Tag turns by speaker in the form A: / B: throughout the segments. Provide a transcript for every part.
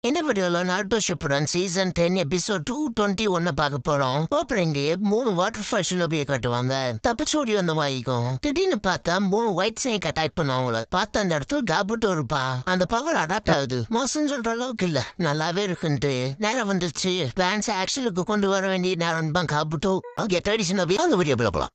A: இந்த வீடியோல நாருட்டோ Shippuden season 10 episode 221 பார்க்க போறோம். ஓப்பனிங்லயே 3 வாட்டர் ஃபால் ஷினோபியை காட்டுவாங்க. தப்பிச்சோடி வந்த வாய்க்கும் திடீர்னு பார்த்தா 3 ஒயிட் ஸ்னேக் அட்டாக் பண்ணுவாங்கள. பார்த்த அந்த இடத்துல காபுட்டோ இருப்பா. அந்த பவர் அடாப்ட் ஆகுது. மோசம் சொல்ற அளவுக்கு இல்ல, நல்லாவே இருக்குன்ட்டு நேரம் வந்துருச்சு. பிளான்ஸ் ஆக்ஷனுக்கு கொண்டு வர வேண்டிய நேரம் தான் காபுட்டோ. கெட் ரெடி ஷினோபி, அந்த வீடியோ போலாம்.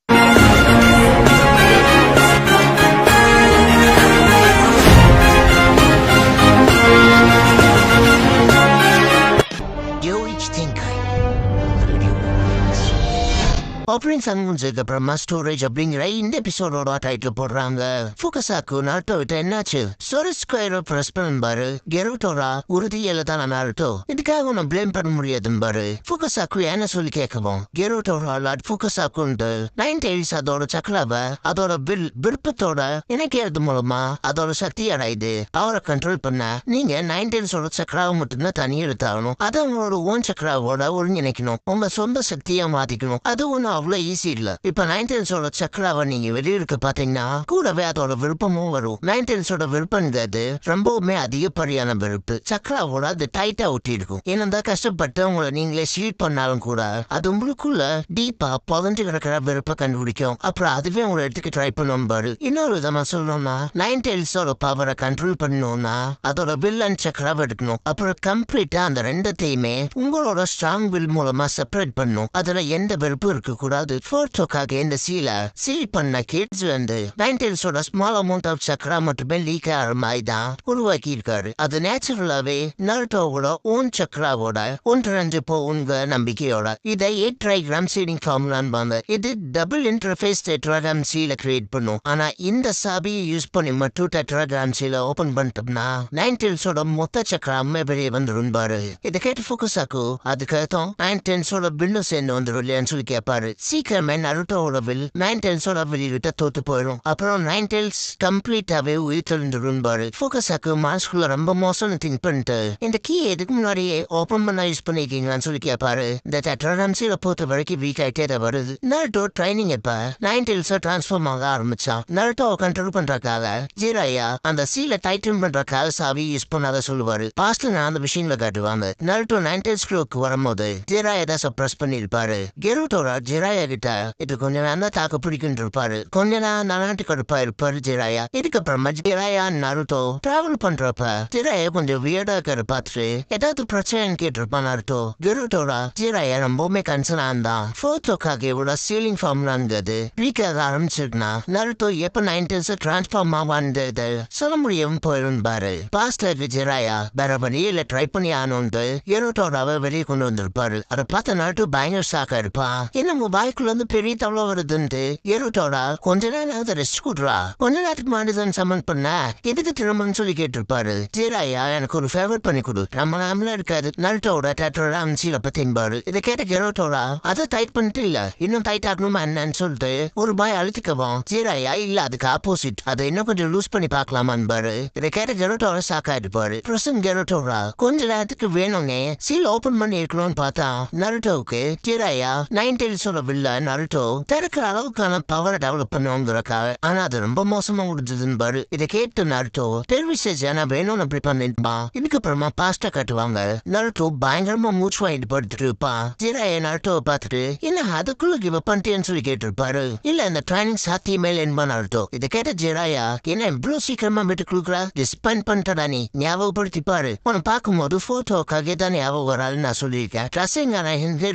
A: ஆப்ரிங் சன்முன்ஸுக்கு அப்புறமா ஸ்டோரேஜ் அப்படிங்கிற இந்த எபிசோடோட டைட்டில் போடுறாங்க. ஃபுகசாக்கு நாருட்டோ விட்டு என்னாச்சு சோரஸ் ஸ்கொயரை பிரஸ் பண்ணும்பாரு. கெருட்டோரா உறுதியில தான் நாருட்டோ இதுக்காக உன்னை பிளேம் பண்ண முடியாதும்பாரு. ஃபுகசாக்கு என்ன சொல்லி கேட்கவும் கெருட்டோரா லாட் ஃபுகசாக்குன்ட்டு 9 டெய்ல்ஸ் அதோட சக்கராவை அதோட விருப்பத்தோட இணைக்கிறது மூலமா அதோட சக்தி அடையுது. அவரை கண்ட்ரோல் பண்ண நீங்க 9 டெய்ல்ஸோட சக்கராவை மட்டும்தான் தனி எடுத்தாகணும். அதை உங்களோட ஓன் சக்கராவோட ஒருங்கிணைக்கணும். உங்க சொந்த சக்தியை மாத்திக்கணும். அது ஒண்ணு அவ்வளவு ஈஸி இல்ல. இப்ப 9 டெய்ல்ஸோட சக்கராவை நீங்க வெளியிருக்கு பாத்தீங்கன்னா கூடவே அதோட விருப்பமும் வரும். 9 டெய்ல்ஸோட விருப்பங்கிறது ரொம்பவுமே அதிகப்படியான விருப்பு. சக்கராவோட அது டைட்டா ஒட்டி இருக்கும். ஏன்னா கஷ்டப்பட்டு உங்களை நீங்களே ஷீட் பண்ணாலும் கூட அது உங்களுக்குள்ள டீப்பா புதஞ்சு கிடக்கிற விருப்ப கண்டுபிடிக்கும். அப்புறம் அதுவே உங்களை எடுத்துக்க ட்ரை பண்ணும் பாரு. இன்னொரு விதமா சொல்லணும்னா 9 டெய்ல்ஸோட பவரை கண்ட்ரோல் பண்ணணும்னா அதோட வில் அண்ட் சக்கராவை எடுக்கணும். அப்புறம் கம்ப்ளீட்டா அந்த ரெண்டத்தையுமே உங்களோட ஸ்ட்ராங் வில் மூலமா செப்பரேட் பண்ணும். அதுல எந்த வெறுப்பும் இருக்கு கூடாது. போர்ட்டோக்காக இந்த சீல் பண்ண கிட்ஸ் வந்து 9 டெய்ல்ஸோட ஸ்மால் அமௌண்ட் ஆஃப் சக்கரா மட்டுமே லீக் ஆகிற மாதிரி தான் உருவாக்கி இருக்காரு. அது நேச்சுரலாவே நாருட்டோவோட ஓன் சக்கராவோட 1.5 உங்க நம்பிக்கையோட இதை 8 ட்ரைகிராம் சீலிங் ஃபார்முலான்னு இது டபுள் இன்டர்ஃபேஸ் டெட்ராகிராம் சீலை கிரியேட் பண்ணும். ஆனா இந்த சாபியை யூஸ் பண்ணி மட்டும் டெட்ராகிராம் சீலை ஓபன் பண்ணிட்டோம்னா 9 டெய்ல்ஸோட மொத்த சக்கராமே வெளியே வந்துடும் பாரு. இதை கேட்டு ஃபுகசாக்கு அதுக்கேற்றம் 9 டெய்ல்ஸோட பில்லும் சேர்ந்து வந்துடும் இல்லையான்னு சொல்லி கேட்பாரு. சீக்கிரமே நருட்டோவோட வில் 9 டெய்ல்ஸோட விட்ட தோத்து போயிடும். அப்புறம் 9 டெய்ல்ஸ் கம்ப்ளீட்டாவே உயிர் தெளிந்துடும் பாரு. ஃபோக்கஸாக்கு மனசுக்குள்ள ரொம்ப மோசம்னு திங்க் பண்ணிட்டு இந்த கீ எதுக்கு முன்னாடியே ஓபன் பண்ண யூஸ் பண்ணிருக்கீங்களான்னு சொல்லி கேட்பாரு. இந்த டெட்ராகிராம்ஸில பொறுத்த வரைக்கும் வீக் ஆயிட்டே தான் வருது. நருட்டோ ட்ரைனிங் எப்ப 9 டெய்ல்ஸா டிரான்ஸ்ஃபார்ம் ஆக ஆரம்பிச்சான். நருட்டோவை கண்ட்ரோல் பண்றதுக்காக ஜிராயா அந்த சீலை டைட்டன் பண்றதுக்காக சாவி யூஸ் பண்ணாத சொல்லுவாரு. பாஸ்ட்ல நான் அந்த விஷயங்களை காட்டுவாங்க. நருட்டோ 9 டெய்ல்ஸ் க்ரோக்கு வரும்போது ஜிராயா தான் சப்ரஸ் பண்ணிருப்பாரு. கெருட்டோரா ஜிராயா கிட்ட இது கொஞ்ச நேரம் தான் தாக்க பிடிக்கும் இருப்பாரு. கொஞ்ச நேரம் நாட்டு கடுப்பா இருப்பாரு ஜிராயா. இதுக்கப்புறமா ஜிராயா நருட்டோ டிராவல் பண்றப்ப ஜிராயா கொஞ்சம் வியர்டா இருக்கிற பார்த்துட்டு ஏதாவது பிரச்சனைன்னு கேட்டிருப்பான் நருட்டோ. கெருட்டோரா ஜிராயா ரொம்பவுமே கன்சர்னா இருந்தான். ஃபோர்ட்டோக்காகவோட சீலிங் ஃபார்முலாங்கிறது வீக் ஆக ஆரம்பிச்சிருக்குனா நருட்டோ எப்ப 9 டெய்ல்ஸ் டிரான்ஸ்ஃபார்ம் ஆவான்றது சொல்ல முடியும் போயிடும் பாரு. பாஸ்ட்ல ஜிராயா வேற வழியில ட்ரை பண்ணி ஆனோன்ட்டு கெருட்டோராவை வெளியே கொண்டு வந்திருப்பாரு. அதை பார்த்த நருட்டோ பயங்கர ஷாக்கா இருப்பான். என்ன வாய்க்குள்ள இருந்து பெரிய தவளை வருதுன்ட்டு கெருட்டோரா கொஞ்ச நேரம் ரெஸ்ட் கொடுறா, கொஞ்ச நேரத்துக்கு மாட்டுதான் சமன் பண்ண எதுக்கு திரும்பன்னு சொல்லி கேட்டிருப்பாரு. ஜிராயா எனக்கு ஒரு ஃபேவர் பண்ணி கொடு, நம்ம நாமளா இருக்காது. நருட்டோட டேட்டோட அம்சியில பத்தின்பாரு. இதை கேட்ட கெருட்டோரா அதை டைட் பண்ணிட்டு இல்ல இன்னும் டைட் ஆகணுமா என்னன்னு சொல்லிட்டு ஒரு பாய் அழுத்திக்கவும் ஜிராயா இல்ல அதுக்கு ஆப்போசிட் அதை இன்னும் கொஞ்சம் லூஸ் பண்ணி பாக்கலாமான்னு பாரு. இதை கேட்ட கெருட்டோரா சாக்காயிட்டுப்பாரு. பிரசன் கெருட்டோரா கொஞ்ச நேரத்துக்கு வேணும்னே சீல் ஓபன் பண்ணி இருக்கணும்னு பார்த்தா நருட்டோவுக்கு ஜிராயா 9 டெய்ல்ஸோட வில்ல நருட்டோ திறக்கிற அளவுக்கான பவரை டெவலப் பண்ணுவாங்கிறக்காக. ஆனா அது ரொம்ப மோசமா முடிஞ்சதுன்னு பாரு. இதை கேட்டு நருட்டோ டெலிவிஷன் நான் வேணும்னு அப்படி பண்ணிருப்பான். இதுக்கப்புறமா பாஸ்டா காட்டுவாங்க. நருட்டோ பயங்கரமா மூச்சு வாங்கிட்டு படுத்துட்டு இருப்பான். ஜிராயா நருட்டோவை பார்த்துட்டு என்ன அதுக்குள்ள கிவ் அப் பண்ணிட்டேன்னு சொல்லி கேட்டிருப்பாரு. இல்ல இந்த ட்ரைனிங் சாத்தியமே என்பா நருட்டோ. இதை கேட்ட ஜிராயா என்ன இவ்வளவு சீக்கிரமா விட்டு கொடுக்குறா, டிஸ்பைன் பண்ணிட்டடா நீ ஞாபகப்படுத்திப்பாரு. உன்னை பார்க்கும்போது போட்டோக்காக தான் ஞாபகம் வராதுன்னு நான் சொல்லியிருக்கேன். ட்ரெஸ்ஸிங்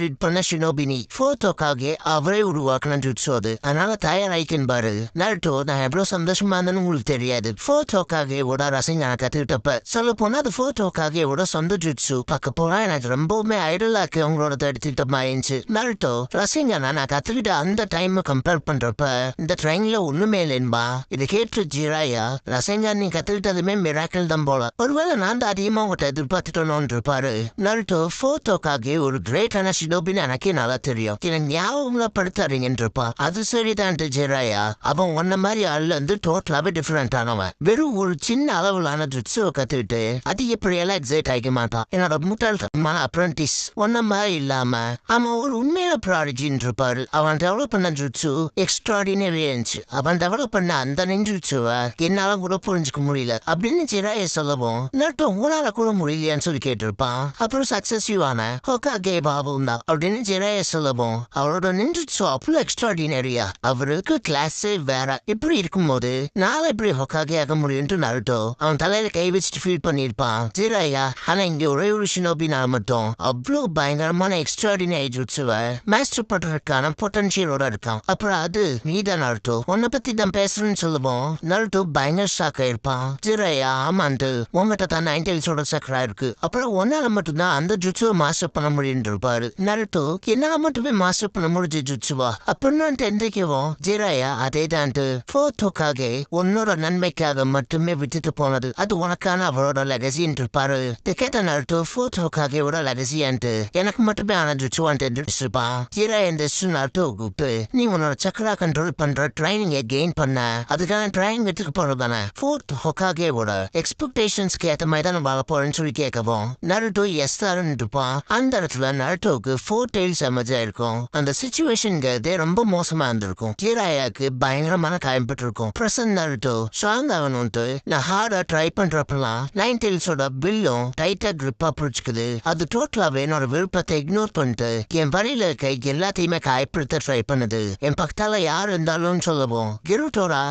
A: ரீட் பண்ண ஷினோபினி போட்டோக்காக அவரே உருவாக்கணும் ஜுட்ஸு. அது அதனால தயாராயிக்குன்னு பாரு. நருட்டோ நான் எவ்வளவு சந்தோஷமா இருந்தேன்னு உங்களுக்கு தெரியாது. போட்டோக்காக ரசிங்க கத்துக்கிட்டப்ப சொல்ல போனா அது போட்டோக்காக சொந்த ஜுட்ஸு பார்க்க போனா எனக்கு ரொம்பவுமே ஐடலாக்கு அவங்களோட எடுத்துக்கிட்ட மாதிரி. நருட்டோ ரசிங்க நான் கத்துக்கிட்ட அந்த டைம் கம்பேர் பண்றப்ப இந்த ட்ரெயின்ல ஒண்ணுமே இல்லைன்பா. இதை கேட்டு ஜிராயா ரசிங்க நீ கத்துக்கிட்டதுமே மிராக்கிள் தான் போல, ஒருவேளை நான் தான் அதிகமா உங்கள்கிட்ட எதிர்பார்த்துட்டோன்னு இருப்பாரு. நருட்டோ போட்டோக்காக ஒரு கிரேட்டான ஷினோபின்னு எனக்கே நல்லா தெரியும். எனக்கு ஞாபகம்ல படுத்தாருங்கன்னு இருப்பான். அது சரிதான் ஜெராயா, அவன் ஒன்ன மாதிரி ஆள்ல இருந்து டோட்டலாவே டிஃபரெண்ட் ஆனவன். வெறும் ஒரு சின்ன அளவிலான ட்ரிட்ஸோ கத்துக்கிட்டு அது எப்படி எல்லாம் எக்ஸைட் ஆகிக்க மாட்டான். என்னோட முட்டாள்தனமான அப்ரண்டிஸ் ஒன்ன மாதிரி இல்லாம அவன் ஒரு உண்மையான ப்ராடஜின்னு இருப்பாரு. அவன் டெவலப் பண்ண ட்ரிட்ஸு எக்ஸ்ட்ராடினரி இருந்துச்சு. அவன் டெவலப் பண்ண அந்த நெஞ்சுட்சுவ என்னால கூட புரிஞ்சுக்க முடியல அப்படின்னு ஜெராயா சொல்லவும், நட்டம் உங்களால கூட முடியலையான்னு சொல்லி கேட்டிருப்பான். அப்புறம் சக்சஸிவ் ஆன ஹோகாகே பாபும் தான் அப்படின்னு ஜெராயா சொல்லவும், அவரோட நெஞ்சுட்சு அவ்வளவு எக்ஸ்ட்ராடினரியா, அவருக்கு கிளாஸே வேற. இப்படி இருக்கும்போது நாளை எப்படி ஹோகாகே ஆக முடியும்னு நருட்டோ அவன் தலையில கை வச்சுட்டு ஃபீல் பண்ணிருப்பான். ஜெராயா ஆனா இங்க ஒரே ஒரு ஷினோபினால மட்டும் அவ்வளவு பயங்கரமான எக்ஸ்ட்ராடினரி ஜுட்சுவ மாஸ்டர் பண்றதுக்கான பொட்டன்ஷியலோட இருக்கான். அப்புறம் அது நீதான் நருட்டோ, உன்னை பத்தி தான் பேசுறேன்னு சொல்லுவோம். நருட்டோ பயங்கர ஷாக் ஆயிருப்பான். ஜெராயா ஆமாண்டு உங்ககிட்ட தான் 9 டெயில்ஸோட சக்கரா இருக்கு, அப்புறம் ஒன்னால மட்டும்தான் அந்த ஜுட்சுவை மாஸ்டர் பண்ண முடியும் இருப்பாரு. நருட்டோ என்னால மட்டுமே மாஸ்டர் பண்ண முடிஞ்ச ஜுட்சுவா அப்படின்னு எந்திரிக்கவும், ஜெராயா அதே தான்ட்டு போட்டோக்காக உன்னோட நன்மைக்காக மட்டுமே விட்டுட்டு போனது, அது உனக்கான அவரோட லெகசின்னு இருப்பாரு. கேட்ட நருட்டோ போட்டோக்காகவோட லெகசியான்ட்டு எனக்கு மட்டுமே ஆன ஜுட்சுவான்ட்டு இருப்பான். ஜெராயா இந்த நருட்டோ கூப்பிட்டு, நீ உன்னோட சக்கரா கண்ட்ரோல் பண்ற ட்ரைனிங்கை கெயின் பண்ண அதுக்கான ட்ரைனிங் எடுத்துக்க போறதானே ஃபோர்த் ஹோகாகேவோட எக்ஸ்பெக்டேஷன்ஸ்க்கு ஏற்ற மாதிரி தான் வாழ போறேன்னு சொல்லி கேட்கவும், நருட்டோ எஸ் தாருன்னு இருப்பான். அந்த இடத்துல நருட்டோக்கு 4 டெயில்ஸ் எமர்ஜ் ஆயிருக்கும். அந்த சிச்சுவேஷன்ங்கிறதே ரொம்ப மோசமா இருந்திருக்கும். ஜெராயாக்கு பயங்கரமான காயப்பட்டு இருக்கும். பிரசன்ட் நருட்டோ ஸ்ட்ராங் ஆகணும்ட்டு நான் ஹார்டா ட்ரை பண்றப்பெல்லாம் 9 டெயில்ஸோட பில்லும் டைட்டா கிரிப்பா பிடிச்சிக்குது. அது டோட்டலாவே என்னோட விருப்பத்தை இக்னோர் பண்ணிட்டு என் வழியில இருக்க எல்லாத்தையுமே காயப்படுத்த ட்ரை பண்ணுது. என் பக்கத்தால யார் இருந்தாலும் சொல்லுவோம், கிருட்டோரா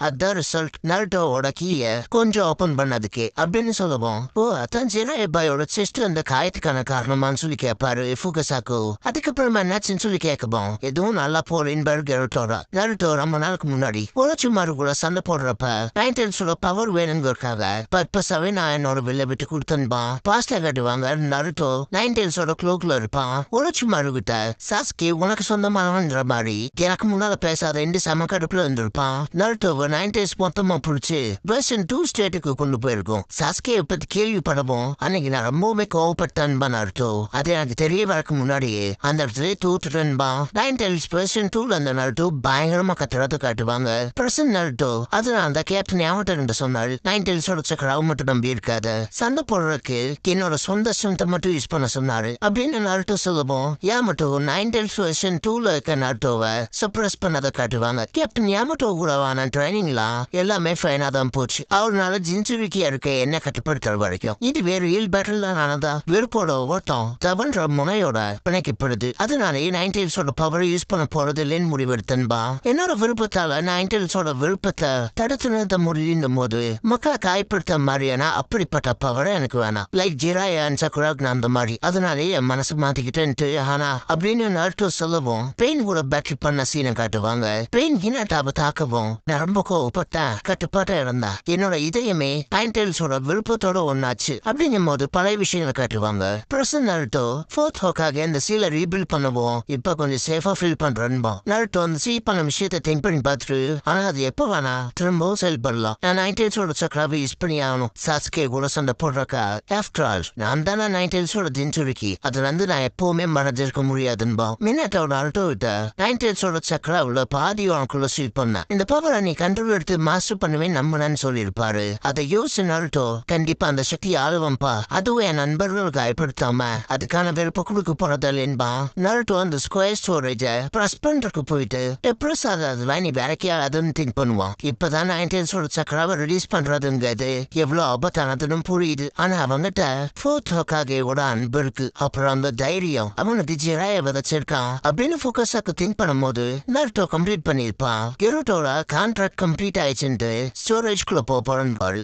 A: அதான் ரிசல்ட் நருட்டோவோட கீயை கொஞ்சம் ஓபன் பண்ணதுக்கே அப்படின்னு சொல்லுவோம். ஓ அதான் ஜெராயாயோட சிஸ்டர் அந்த காயத்துக்கான காரணமான்னு சொல்லி கேட்பாரு ஃபுகசாக்கு. அதுக்கப்புறமா என்னாச்சுன்னு சொல்லி கேட்கவும், எதுவும் நல்லா போறேன் கிருட்டோரா. நருட்டோ ரொம்ப நாளுக்கு முன்னாடி உலச்சுமாரு கூட சண்டை போடுறப்ப 9 டெயில்ஸோட பவர் வேணுங்கிறதுக்காக பர்பஸாவே நான் என்னோட வெளில விட்டு கொடுத்தேன்பான். பாஸ்டா கட்டுவாங்க. நருட்டோ 9 டெயில்ஸோட க்ளோக்ல இருப்பான். உலச்சுமாரு கிட்ட சாஸ்கே உனக்கு சொந்தமானவன்ற மாதிரி எனக்கு முன்னால பேசாத ரெண்டு செம கடுப்புல இருந்திருப்பான். நருட்டோவை 9 டெயில்ஸ் மொத்தமா பிடிச்சி வெர்ஷன் 2 ஸ்டேட்டுக்கு கொண்டு போயிருக்கும். சாஸ்கே பத்தி கேள்விப்படவும் அன்னைக்கு நான் ரொம்பவுமே கோவப்பட்டேன்பா நருட்டோ. அது எனக்கு தெரிய வரக்கு முன்னாடியே அந்த இடத்துல தூத்துட்டேன்பா. 9 டெயில்ஸ் வெர்ஷன் 2ல அந்த நருட்டோ பயங்கரமா கத்துறத காட்டுவாங்க. பிரசன்ட் நருட்டோ அதனால அந்த கேப்டன் யாவட்ட சொன்னாள், 9 டெயில்ஸோட சக்கராவை மட்டும் நம்பி இருக்காத, சண்டை போடுறதுக்கு என்னோட சொந்த ஸ்ட்ரென்த்தை மட்டும் யூஸ் பண்ண சொன்னாரு அப்படின்னு நருட்டோ சொல்லுவோம். யாமட்டோ 9 டெயில்ஸ் வெர்ஷன் 2ல இருக்க நருட்டோவை சப்ரஸ் பண்ணதை காட்டுவாங்க. கேப்டன் யாமட்டோ கூடவான ட்ரைனிங்லாம் எல்லாமே ஃபைனா தான் போச்சு. அவனால ஜின்சுரிக்கியா இருக்க என்ன கட்டுப்படுத்துற வரைக்கும் இது வேறு ரியல் பேட்டில் தான் ஆனதா. வெறுப்போட ஓட்டம் தவன்ற முனையோட பிணைக்கப்படுது. அதனாலே 9 டெயில்ஸோட பவர் யூஸ் பண்ண போறது இல்லைன்னு முடிவெடுத்தன்பா. என்னோட விருப்பத்தால 9 டெயில்ஸோட விருப்பத்தை தடுத்து நிறுத்த முடியும் போது மக்களை காயப்படுத்த மாதிரியான அப்படிப்பட்ட பவர் எனக்கு வேணாம். லைக் ஜெராயா சக்குராக் அந்த மாதிரி. அதனாலே என் மனசு மாத்திக்கிட்டேன்ட்டு ஆனா அப்படின்னு நருட்டோ சொல்லவும், பெயின் கூட பேட்டரி பண்ண சீனை காட்டுவாங்க. பெயின் ஹினாட்டாவை தாக்கவும் நான் ரொம்ப கோவப்பட்டேன், கட்டுப்பாட்டா இருந்தா என்னோட இதயமே 9 டெயில்ஸோட விருப்பத்தோட ஒன்னாச்சு அப்படிங்கும் போது பழைய விஷயங்களை காட்டுவாங்க. பிரசன்ட் நருட்டோ ஃபோர்த் ஹோகாகே அந்த சீலை ரீபில்ட் பண்ணுவோம். இப்ப கொஞ்சம் சேஃபா ஃபீல் பண்றேன்பா. நருட்டோ அந்த சீ பண்ண விஷயத்தை திங்க் பண்ணி பார்த்துட்டு, ஆனா அது எப்ப வேணா திரும்பவும் செயல்படலாம். நான் 9 டெயில்ஸோட சக்கராவை யூஸ் பண்ணி ஆகணும். சாஸ்கே கூட சண்டை போடுறக்கா ஆஃப்டர் ஆல் நான் தானே 9 டெயில்ஸோட ஜின்சுரிக்கி, அதுல இருந்து நான் எப்பவுமே மறந்திருக்க முடியாதுன்பா. மின்னட்டோட நருட்டோ விட்ட 9 டெயில்ஸோட சக்கராவுல பாதி உனக்குள்ள சீல் பண்ண இந்த பவரை நீ கண்ட்ரோல் எடுத்து மாஸ்டர் பண்ணுவேன் நம்புனு சொல்லியிருப்பாரு. அதை யோசிச்சு நருட்டோ கண்டிப்பா அந்த சக்தி ஆளுவம்பா, அதுவும் என் நண்பர்களுக்கு பயப்படுத்தாம அதுக்கான வெறுப்ப கொடுக்க போறதில்லைன்பா. நருட்டோ அந்த ஸ்கொயர் ஸ்டோரேஜ ப்ரெஸ் பண்றதுக்கு போயிட்டு ப்ரெஸ் ஆகாதுல நீ வேலைக்கே அதுன்னு திங்க் பண்ணுவான். இப்பதான் 9 டெயில்ஸோட சக்கராவை ரிலீஸ் பண்றதுங்கிறது எவ்வளவு ஆபத்தானதுன்னு புரியுது. ஆனா அவங்கிட்ட ஃபோர்த் ஹோகாகேவோட அன்பு இருக்கு, அப்புறம் அந்த தைரியம் அவனுக்கு ஜெராயா விதைச்சிருக்கான் அப்படின்னு ஃபோகஸாக்கு திங்க் பண்ணும்போது நருட்டோ கம்ப்ளீட் பண்ணிருப்பான். கிருட்டோட கான்ட்ராக்ட் கம்ப்ளீட் ஆயிடுச்சுட்டு ஸ்டோரேஜ்குள்ள போறான்.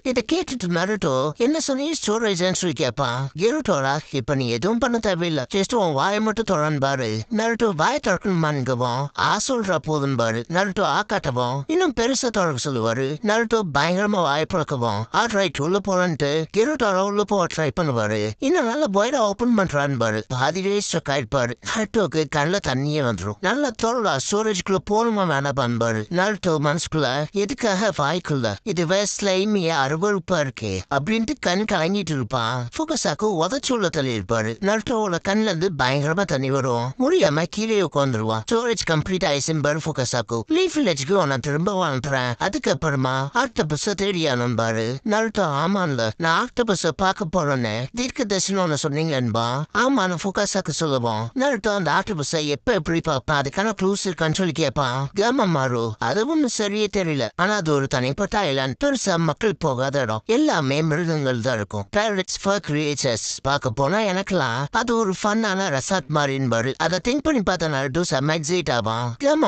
A: இதை கேட்டுட்டு நருட்டோ என்ன சொல்லி ஸ்டோரேஜ் சொல்லி கேட்பான். கிருட்டோரா இப்ப நீ எதுவும் பண்ண தேவையில்லை, ஜஸ்ட் உன் வாயை மட்டும் தொடர்ந்து பாரு. நருட்டோ வாயை திறக்கணுமான்கவும் சொல்ற போதும் பாரு. நருட்டோ காட்டவும் இன்னும் பெருசா தொடர்பு சொல்லுவாரு. நருட்டோ பயங்கரமா வாய் பழக்கவும் ரைட் உள்ள போறான்ட்டு கிருட்டோரா உள்ள போக ட்ரை பண்ணுவாரு. இன்னும் நல்ல பாய்ல ஓபன் பண்றான்னு பாரு. பாதிலே ஸ்ட்ரக் ஆயிடுப்பாரு. நருட்டோக்கு கண்ணில் தண்ணியே வந்துடும். நல்ல தோழா ஸ்டோரேஜ்குள்ள போகணுமா வேணா பாரு. நருட்டோ மனசுக்குள்ள எதுக்காக வாய்க்குள்ள இது ஸ்லைமியா அருவருப்பா இருக்கே அப்படின்ட்டு கண் கலங்கிட்டு இருப்பான். ஃபுகசாக்கு உதச்சுள்ள தள்ளி இருப்பாரு. நருட்டோவோட கண்ணுல இருந்து பயங்கரமா தண்ணி வரும். முடியாம தெரியாம கீழே உட்காந்துருவான். ஸ்டோரேஜ் கம்ப்ளீட் ஆயிடுச்சு பாரு ஃபோகஸாக்கு. லீஃப் வில்லேஜ்க்கு உன திரும்ப வாழ்த்துறேன். அதுக்கப்புறமா ஆக்டோபஸ தேடியானும் பாரு. நருட்டோ ஆமான்ல நான் ஆக்டோபஸ பார்க்க போறேன்னு தீர்க்க தரிசனம் சொன்னீங்கன்பா. ஆமான்னு ஃபோகஸாக்கு சொல்லுவோம். நருட்டோ அந்த ஆக்டோபஸை எப்ப எப்படி பார்ப்பான், அதுக்கான க்ளூஸ் இருக்கான்னு சொல்லி கேட்பான். மாறு அதுவும் சரியே தெரியல. ஆனா அது ஒரு தனிப்பட்ட ஐலாண்ட், பெருசா மக்கள் போகாத இடம், எல்லாமே மிருகங்கள் தான் இருக்கும். பேரட்ஸ் ஃபார் கிரியேச்சர்ஸ் பார்க்க போனா எனக்குலாம் அது ஒரு ஃபன்னான ரெசார்ட் மாதிரின்னு பாரு. அதை திங்க் பண்ணி பார்த்தா நருட்டோ செம்ம எக்ஸைட் ஆவான்.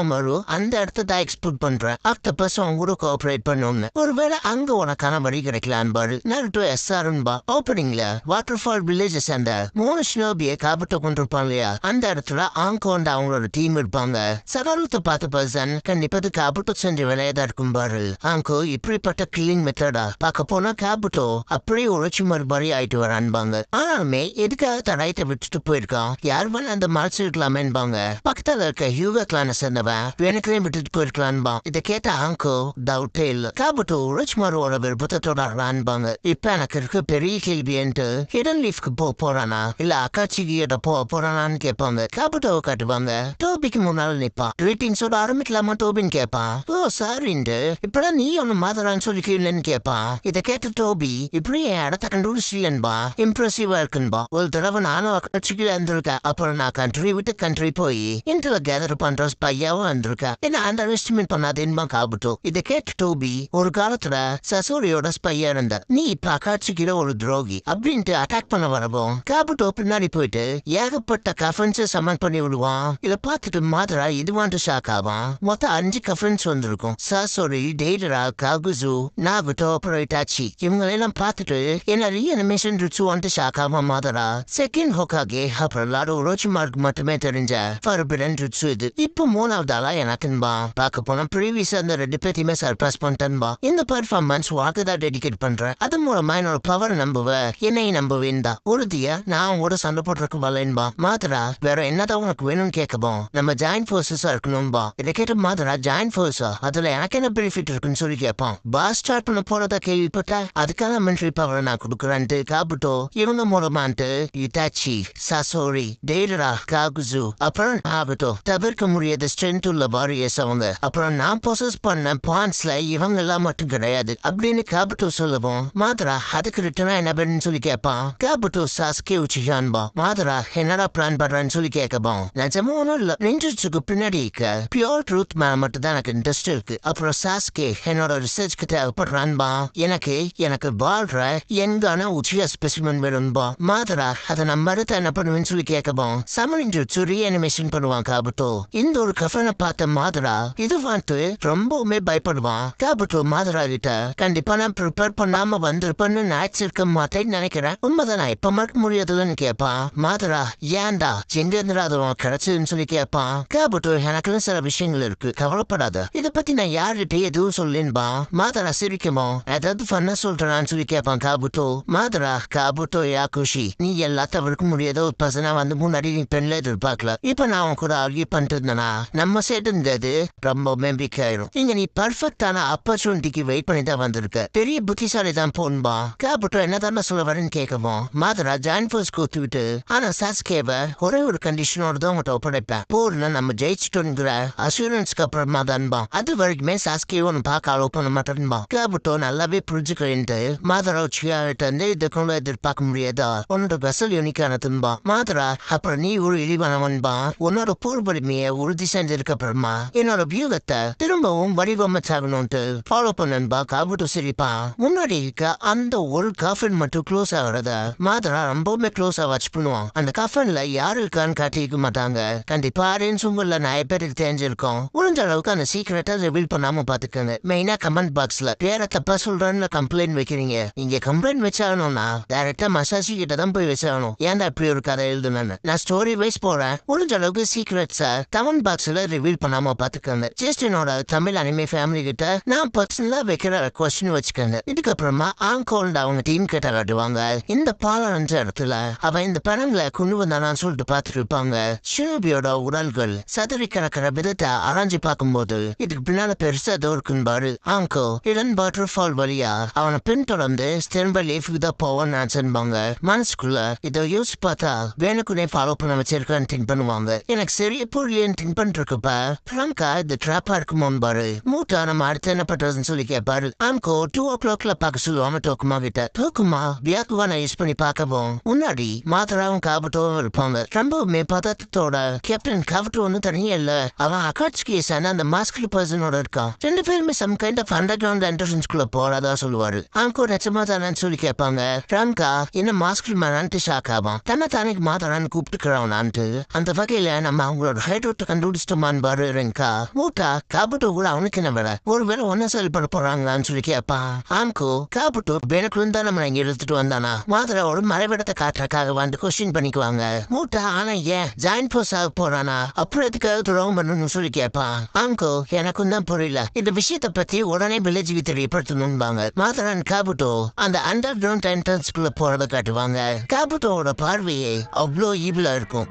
A: மாறு அந்த இடத்த தான் எக்ஸ்ப்ளோர் பண்றேன். ஆக்டோபஸ் அவங்க கூட கோஆபரேட் பண்ணும்னு. ஒருவேளை அங்க உனக்கான வழி கிடைக்கலான்னு பாரு. நருட்டோ எஸ்ஆர்ன்பா. ஓப்பனிங்ல வாட்டர் ஃபால் வில்லேஜஸ் அந்த 3 ஷினோபியை காப்பிட்ட கொண்டிருப்பாங்க இல்லையா, அந்த இடத்துல ஆங்கோண்ட அவங்களோட டீம் இருப்பாங்க. சகாலத்தை பார்த்த பர்சன் கண்டிப்பா அது காபுட்டோ செஞ்ச வேலையதான் இருக்கும் பாரு. ஆங்கோ இப்படிப்பட்ட கில்லிங் மெத்தடா பார்க்க போனா காபுட்டோ அப்படியே உழைச்சி மறுபடி ஆயிட்டு வரான்பாங்க. ஆனாலுமே எதுக்காக தடாயத்தை விட்டுட்டு போயிருக்கான், யார் வேணா அந்த மறைச்சு இருக்கலாமேன்பாங்க. பக்கத்துல இருக்க ஹியூகா கிளான சேர்ந்தவன் எனக்கே விட்டுட்டு போயிருக்கலான்பா. இதை கேட்ட ஆங்கோ டவுட்டே இல்ல. காபுட்டோ உழைச்சி மறுவோட விருப்பத்தை தொடர்றான்பாங்க. இப்ப எனக்கு இருக்க பெரிய கேள்வின்ட்டு ஹிடன் லீஃப்க்கு போறானா இல்ல அக்காச்சிகிட்ட போறானான்னு கேட்பாங்க. காபுட்டோவை காட்டுவாங்க. டோபிக்கு முன்னால நிப்பான். கிரீட்டிங்ஸோட ஆரம்பிக்கலாமா டோபின்னு கேட்பான். ஓ சாரிண்டு இப்பதான் நீ ஒன்னு மாதரான்னு சொல்லிக்கலன்னு கேட்பான். இதை கேட்ட டோபி இப்படி என் இடத்த கண்டுபிடிச்சில்லன்பா, இம்ப்ரெசிவா இருக்குன்பா. ஒரு தடவை நானும் அக்காச்சிக்கு இருந்திருக்கேன். அப்புறம் நான் கண்ட்ரி விட்டு கண்ட்ரி போய் இன்டர்ல கேதர் பண்ற பையாவும் இருந்திருக்கேன். என்ன அந்த எஸ்டிமேட் பண்ணாதேன்பா காபுட்டோ. இதை கேட்ட டோபி ஒரு காலத்துல சசோரியோட ஸ்பையா இருந்த, நீ இப்ப அக்காச்சிக்கிற ஒரு துரோகி அப்படின்ட்டு அட்டாக் பண்ண வரவும் காபுட்டோ பின்னாடி போயிட்டு ஏகப்பட்ட கஃபன்ஸை சமன் பண்ணி விடுவான். இதை பார்த்துட்டு மாதரா இதுவான்ட்டு ஷாக் ஆவான். மொத்தம் 5 கஃபன்ஸ் வந்திருக்கும். சாசோரி, டெய்டரா, காகுசு, நாகுட்டோ, அப்புறம் இட்டாச்சி இவங்களெல்லாம் பார்த்துட்டு என்ன ரீஅனிமேஷன் ருச்சுவான்ட்டு ஷாக் ஆவான் மாதரா. செகண்ட் ஹோகாகே அப்புறம் லாரோ ரோச்சிமார்க்கு மட்டுமே தெரிஞ்ச ஃபர்பிடன் ருச்சு இது. இப்போ 3வது ஆளா எனக்குன்பா. பார்க்க போனா ப்ரீவியஸ் அந்த 2 பேத்தையுமே சர்ப்ரைஸ் பண்ணிட்டேன்பா. இந்த பெர்ஃபார்மன்ஸ் வாக்கு தான் டெடிகேட் பண்றேன். அது மூலமா என்னோட பவர் நம்புவ, என்னை நம்புவேன் தான். உறுதியா நான் உங்களோட சண்டை போட்டுருக்கு வரலேன்பா. மாதரா வேற என்னதான் உனக்கு வேணும்னு கேட்கப்போம். நம்ம ஜாயின்ட் ஃபோர்ஸஸா இருக்கணும்பா. இதை கேட்ட மாதரா ஜாயின்ட் ஃபோர்ஸா அதுல எனக்கு என்ன பெனிஃபிட் இருக்குன்னு சொல்லி கேட்பான். பாஸ் ஸ்டார்ட் பண்ண போறதா கேள்விப்பட்டா அதுக்கான மிலிட்டரி பவர் நான் கொடுக்குறேன்ட்டு காபுட்டோ இவங்க மூலமான்ட்டு இட்டாச்சி, சாசோரி, டெய்டரா, காகுசு அப்புறம் நாகுட்டோ தவிர்க்க முடியாத ஸ்ட்ரென்த் உள்ள வாரியர்ஸ் அவங்க. அப்புறம் நான் பொசஸ் பண்ண பாயிண்ட்ஸ்ல இவங்க எல்லாம் மட்டும் கிடையாது அப்படின்னு காபுட்டோ சொல்லுவோம். மாதரா அதுக்கு ரிட்டர்னா என்ன பண்ணுன்னு சொல்லி கேட்பான். Kabuto Sasuke உச்சியான்பா. மாதரா என்னடா பிளான் பண்றான்னு சொல்லி கேட்கப்போம். நிஜமா ஒன்றும் இல்ல, நின்றுச்சுக்கு பின்னாடி இருக்க பியோர் ட்ரூத் மேல மட்டும் தான் எனக்கு இன்ட்ரெஸ்ட் இருக்கு. அப்புறம் சாஸ்கே என்னோட ரிசர்ச்க்கு தேவைப்படுறான்பா. எனக்கு வாழ்ற எங்கான உச்சியா ஸ்பெசிமென் வேணும்பா. மாதரா அதை நம்ம அடுத்து என்ன பண்ணுவேன்னு சொல்லி கேட்கப்போம். சமனின்றுச்சு ரீஅனிமேஷன் பண்ணுவான் காபுட்டோ. இந்த ஒரு கஃபனை பார்த்த மாதரா இது வந்துட்டு ரொம்பவுமே பயப்படுவான். காபுட்டோ மாதரா கிட்ட கண்டிப்பா நான் ப்ரிப்பேர் பண்ணாம வந்திருப்பேன்னு நினைச்சிருக்க மாட்டேன்னு நினைக்கிறேன். உண்மைதான் நான் எப்ப மறக்க முடியாதுன்னு கேட்பான். மாதரா ஏன்டா எங்க இருந்துடா அது கிடைச்சதுன்னு சொல்லி கேட்பான். காபுட்டோ எனக்குன்னு சில விஷயங்கள் இருக்கு, கவலைப்படாத. இதை பத்தி நான் யார்கிட்ட எதுவும் சொல்லேன்பா. மாதரா சிரிக்குமோ ஏதாவது பண்ண சொல்றான்னு சொல்லி கேட்பான் காபுட்டோ. மாதரா காபுட்டோ யா குஷி, நீ எல்லா தவிர்க்க முடியாத ஒரு பசனா வந்து முன்னாடி நீ பெண்ல எதிர்பார்க்கல. இப்ப நான் அவன் கூட ஆர்கியூ பண்ணிட்டு இருந்தேனா நம்ம சைடு இருந்தது ரொம்ப மெம்பிக் ஆயிரும். இங்க நீ பர்ஃபெக்டான ஆப்பர்ச்சுனிட்டிக்கு வெயிட் பண்ணி தான் வந்திருக்க. பெரிய புத்திசாலி தான் போன்பா. காபுட்டோ என்னதான் சொல்ல வரேன்னு கேட்கவும் மாதரா ஜாயின் ஃபோர்ஸ் கூத்துவிட்டு ஆனா சாஸ்கேவை ஒரே ஒரு கண்டிஷனோட தான் உங்கள்கிட்ட ஒப்படைப்பேன். போர்ல நம்ம ஜெயிச்சிட்டோங்கிற அசூரன்ஸ்க்கு அப்புறமா தான்பா. அது வரைக்குமே சாஸ்கே ஒன்னு பார்க்க அலோவ் பண்ண மாட்டேன்பா. காபுட்டோ நல்லாவே புரிஞ்சுக்கிறேன்ட்டு மாதரா உச்சியாட்ட இருந்து இதுக்குள்ள எதிர்பார்க்க முடியாதா, உன்னோட வெசல் யூனிக்கானதுன்பா. மாதரா அப்புறம் நீ ஒரு இழிவானவன்பா. உன்னோட போர் வலிமையை உறுதி செஞ்சதுக்கு அப்புறமா என்னோட வியூகத்தை திரும்பவும் வடிவமைச்சாகணும்ட்டு ஃபாலோ பண்ணன்பா. காபுட்டோ சிரிப்பா. முன்னாடி இருக்க அந்த ஒரு காஃபின் மட்டும் க்ளோஸ் ஆகிறத மாதரா ரொம்பவுமே க்ளோஸா வாட்ச் பண்ணுவான். அந்த கஃபன்ல யாரு இருக்கான்னு காட்டிக்க மாட்டாங்க. கண்டிப்பா ஆடியன்ஸ் உங்கள நிறைய பேருக்கு தெரிஞ்சிருக்கோம். முடிஞ்ச அளவுக்கு அந்த சீக்கிரட்டை ரிவீல் பண்ணாம பாத்துக்கோங்க. மெயினா கமெண்ட் பாக்ஸ்ல பேரை தப்பா சொல்றேன்னு கம்ப்ளைண்ட் வைக்கிறீங்க. இங்க கம்ப்ளைண்ட் வச்சாகணும்னா டைரக்டா மசாஜி கிட்ட தான் போய் வச்சாகணும். ஏன்டா இப்படி ஒரு கதை எழுதுனேன்னு நான் ஸ்டோரி வைஸ் போறேன். முடிஞ்ச அளவுக்கு சீக்கிரட்ஸ கமெண்ட் பாக்ஸ்ல ரிவீல் பண்ணாம பாத்துக்கோங்க. ஜஸ்ட் என்னோட தமிழ் அனிமே ஃபேமிலி கிட்ட நான் பர்சனலா வைக்கிற கொஸ்டின் வச்சுக்கோங்க. இதுக்கப்புறமா ஆங்கோல்ட் அவங்க டீம் கிட்ட காட்டுவாங்க. இந்த பாலஞ்ச இடத்துல அவன் இந்த படங்களை கொண்டு வந்தானான்னு சொல்லிட்டு பார்த்துட்டு இருப்பாங்க. ஷினோபியோட உடல்கள் சதறி கிடக்கிற விதத்தை அரைஞ்சு பார்க்கும்போது இதுக்கு பின்னால பெருசா ஏதோ இருக்குன்னு பாரு. ஆங்கோ இடன் வாட்டர் ஃபால் வழியா அவனை பின்தொடர்ந்து ஸ்டென்பை லேஃபுக்கு தான் போவான்னு நினைச்சிருப்பாங்க. மனசுக்குள்ள இதை யோசிச்சு பார்த்தா வேணுக்குனே ஃபாலோ பண்ண வச்சிருக்கான்னு திங்க் பண்ணுவாங்க. பண்ணுவாங்க. எனக்கு சரியா புரியலன்னு திங்க் பண்ணிருக்கப்ப பிராங்கா இந்த ட்ராப்பா இருக்குமோன்னு பாரு. மூட்டா நம்ம அடுத்து என்ன பண்றதுன்னு சொல்லி கேட்பாரு. ஆம்கோ 2 o'clockல பார்க்க சொல்லுவாங்க டோக்குமா கிட்ட. டோக்குமா வியாக்குவா நான் யூஸ் பண்ணி பார்க்கவும் முன்னாடி மாத்திராவும் காபட்டோவும் இருப்பாங்க. ரொம்பவுமே பதட்டத்தோட கேப்டன் காபட்டோ ஒன்னும் தனியே இல்ல, அவன் அகாட்சுகி அந்த மாஸ்கல் பர்சனோட இருக்கான். 2 பேருமே சம் கைண்ட் ஆஃப் அண்டர்கிரவுண்ட் என்ட்ரன்ஸ்குள்ள போறதா சொல்லுவாரு. ஆம்கோ நிச்சயமா தானு சொல்லி கேட்பாங்க. பிராங்கா என்ன மாஸ்கல் மேனான்ட்டு ஷாக் ஆவான். தன்னை தானே மாத்திரான்னு கூப்பிட்டுக்கிறான்ட்டு. அந்த வகையில நம்ம அவங்களோட ஹைட்ரோட்டை கண்டுபிடிச்சிட்டோமான்னு பாரு ரெங்கா. மூட்டா காபட்டோ கூட அவனுக்கு என்ன வேலை, ஒருவேளை ஒன்ன செயல்பட போறாங்களான்னு சொல்லி கேட்பான். ஆம்கோ காபட்டோ பெனக்குள்ள தான் நம்ம இங்க எடுத்துட்டு வந்தானா மாத்திரோட மறைவிடத்தை காட்டுறக்காக வந்து கொஸ்டின் பண்ணிக்குவாங்க. மூட்டா ஆனா ஏன் ஜாயின் போர்ஸ் ஆக போறானா, அப்புறம் எதுக்காக துரோகம் பண்ணணும்னு சொல்லி கேட்பான். ஆம்கோ எனக்கும் தான் புரியல, இந்த விஷயத்தை பத்தி உடனே வில்லேஜுக்கு தெரியப்படுத்தணும்பாங்க. மாத்திரான் காபட்டோ அந்த அண்டர் கிரவுண்ட் என்ட்ரன்ஸ்குள்ள போறதை காட்டுவாங்க. காபட்டோட பார்வையே அவ்வளோ ஈவிலா இருக்கும்.